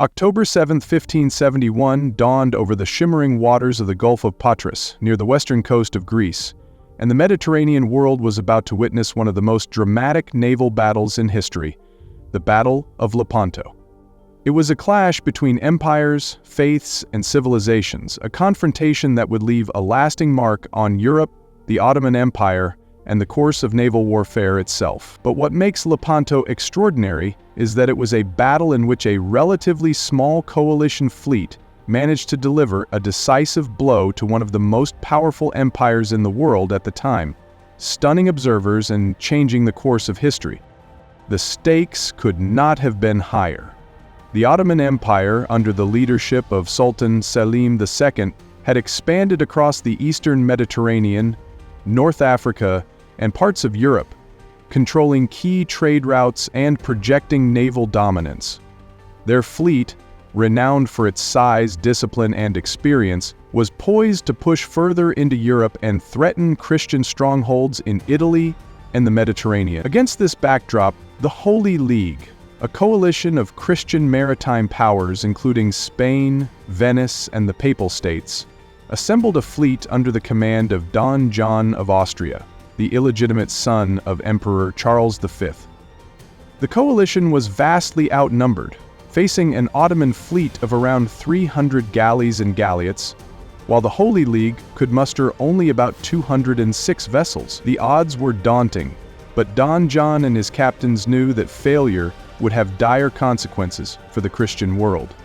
October 7, 1571 dawned over the shimmering waters of the Gulf of Patras, near the western coast of Greece, and the Mediterranean world was about to witness one of the most dramatic naval battles in history, the Battle of Lepanto. It was a clash between empires, faiths, and civilizations, a confrontation that would leave a lasting mark on Europe, the Ottoman Empire, and the course of naval warfare itself. But what makes Lepanto extraordinary is that it was a battle in which a relatively small coalition fleet managed to deliver a decisive blow to one of the most powerful empires in the world at the time, stunning observers and changing the course of history. The stakes could not have been higher. The Ottoman Empire, under the leadership of Sultan Selim II, had expanded across the eastern Mediterranean, North Africa, and parts of Europe, controlling key trade routes and projecting naval dominance. Their fleet, renowned for its size, discipline, and experience, was poised to push further into Europe and threaten Christian strongholds in Italy and the Mediterranean. Against this backdrop, the Holy League, a coalition of Christian maritime powers including Spain, Venice, and the Papal States, assembled a fleet under the command of Don John of Austria, the illegitimate son of Emperor Charles V. The coalition was vastly outnumbered, facing an Ottoman fleet of around 300 galleys and galleots, while the Holy League could muster only about 206 vessels. The odds were daunting, but Don John and his captains knew that failure would have dire consequences for the Christian world.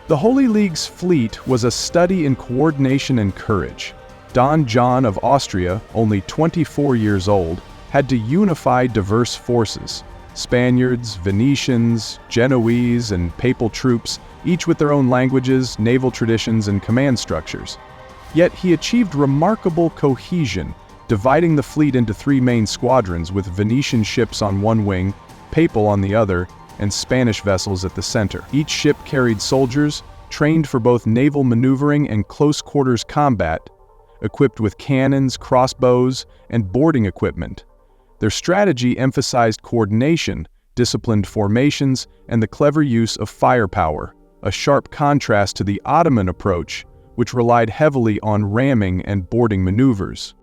The Holy League's fleet was a study in coordination and courage. Don John of Austria, only 24 years old, had to unify diverse forces: Spaniards, Venetians, Genoese, and Papal troops, each with their own languages, naval traditions, and command structures. Yet he achieved remarkable cohesion, dividing the fleet into three main squadrons with Venetian ships on one wing, Papal on the other, and Spanish vessels at the center. Each ship carried soldiers, trained for both naval maneuvering and close-quarters combat, equipped with cannons, crossbows, and boarding equipment. Their strategy emphasized coordination, disciplined formations, and the clever use of firepower, a sharp contrast to the Ottoman approach, which relied heavily on ramming and boarding maneuvers.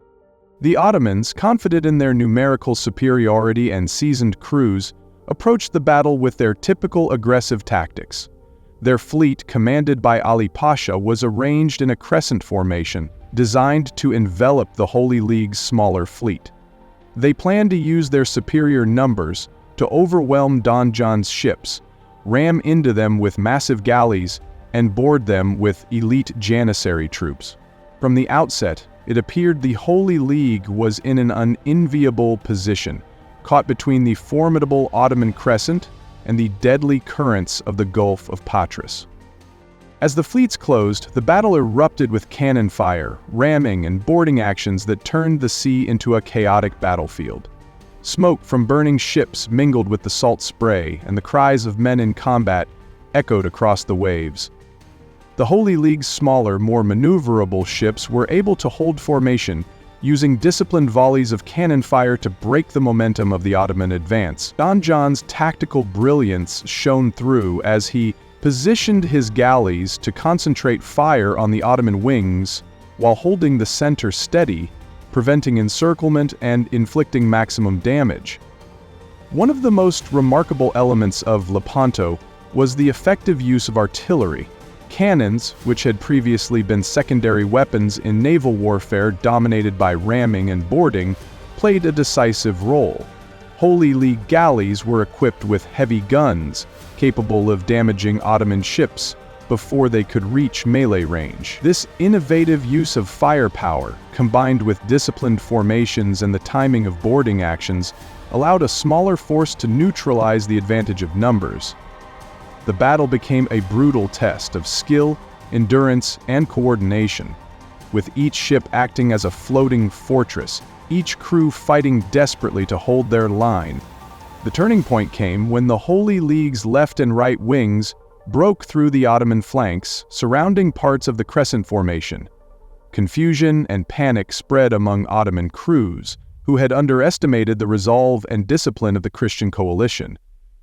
The Ottomans, confident in their numerical superiority and seasoned crews, approached the battle with their typical aggressive tactics. Their fleet, commanded by Ali Pasha, was arranged in a crescent formation, designed to envelop the Holy League's smaller fleet. They planned to use their superior numbers to overwhelm Don John's ships, ram into them with massive galleys, and board them with elite Janissary troops. From the outset, it appeared the Holy League was in an unenviable position, caught between the formidable Ottoman crescent and the deadly currents of the Gulf of Patras. As the fleets closed, the battle erupted with cannon fire, ramming, and boarding actions that turned the sea into a chaotic battlefield. Smoke from burning ships mingled with the salt spray, and the cries of men in combat echoed across the waves. The Holy League's smaller, more maneuverable ships were able to hold formation, using disciplined volleys of cannon fire to break the momentum of the Ottoman advance. Don John's tactical brilliance shone through as he positioned his galleys to concentrate fire on the Ottoman wings while holding the center steady, preventing encirclement and inflicting maximum damage. One of the most remarkable elements of Lepanto was the effective use of artillery. Cannons, which had previously been secondary weapons in naval warfare dominated by ramming and boarding, played a decisive role. Holy League galleys were equipped with heavy guns, capable of damaging Ottoman ships before they could reach melee range. This innovative use of firepower, combined with disciplined formations and the timing of boarding actions, allowed a smaller force to neutralize the advantage of numbers. The battle became a brutal test of skill, endurance, and coordination, with each ship acting as a floating fortress, each crew fighting desperately to hold their line. The turning point came when the Holy League's left and right wings broke through the Ottoman flanks, surrounding parts of the crescent formation. Confusion and panic spread among Ottoman crews, who had underestimated the resolve and discipline of the Christian coalition.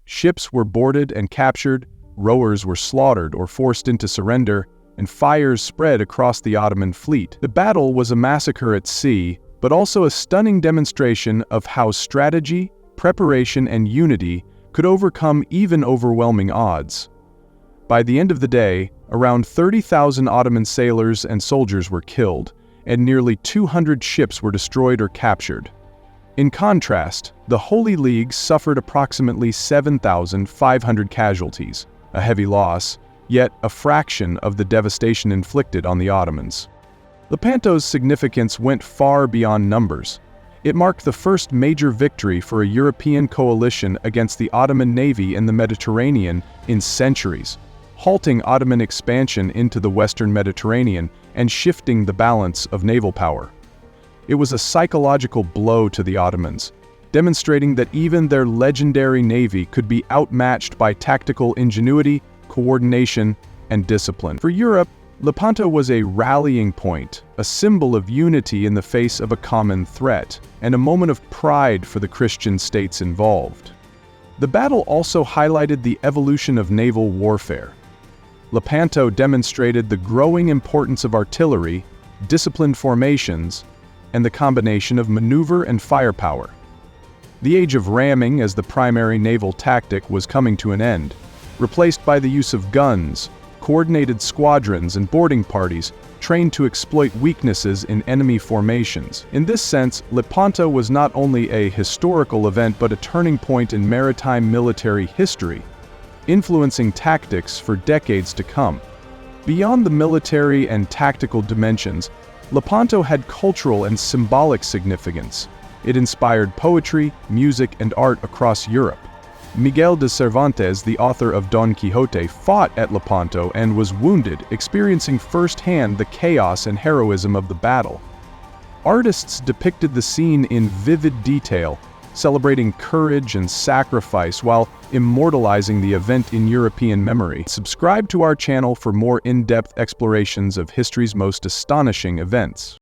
Ships were boarded and captured, rowers were slaughtered or forced into surrender, and fires spread across the Ottoman fleet. The battle was a massacre at sea, but also a stunning demonstration of how strategy, preparation, and unity could overcome even overwhelming odds. By the end of the day, around 30,000 Ottoman sailors and soldiers were killed, and nearly 200 ships were destroyed or captured. In contrast, the Holy League suffered approximately 7,500 casualties, a heavy loss, yet a fraction of the devastation inflicted on the Ottomans. Lepanto's significance went far beyond numbers. It marked the first major victory for a European coalition against the Ottoman navy in the Mediterranean in centuries, halting Ottoman expansion into the Western Mediterranean and shifting the balance of naval power. It was a psychological blow to the Ottomans, demonstrating that even their legendary navy could be outmatched by tactical ingenuity, coordination, and discipline. For Europe, Lepanto was a rallying point, a symbol of unity in the face of a common threat, and a moment of pride for the Christian states involved. The battle also highlighted the evolution of naval warfare. Lepanto demonstrated the growing importance of artillery, disciplined formations, and the combination of maneuver and firepower. The age of ramming as the primary naval tactic was coming to an end, replaced by the use of guns, coordinated squadrons, and boarding parties trained to exploit weaknesses in enemy formations. In this sense, Lepanto was not only a historical event but a turning point in maritime military history, influencing tactics for decades to come. Beyond the military and tactical dimensions, Lepanto had cultural and symbolic significance. It inspired poetry, music, and art across Europe. Miguel de Cervantes, the author of Don Quixote, fought at Lepanto and was wounded, experiencing firsthand the chaos and heroism of the battle. Artists depicted the scene in vivid detail, celebrating courage and sacrifice while immortalizing the event in European memory. Subscribe to our channel for more in-depth explorations of history's most astonishing events.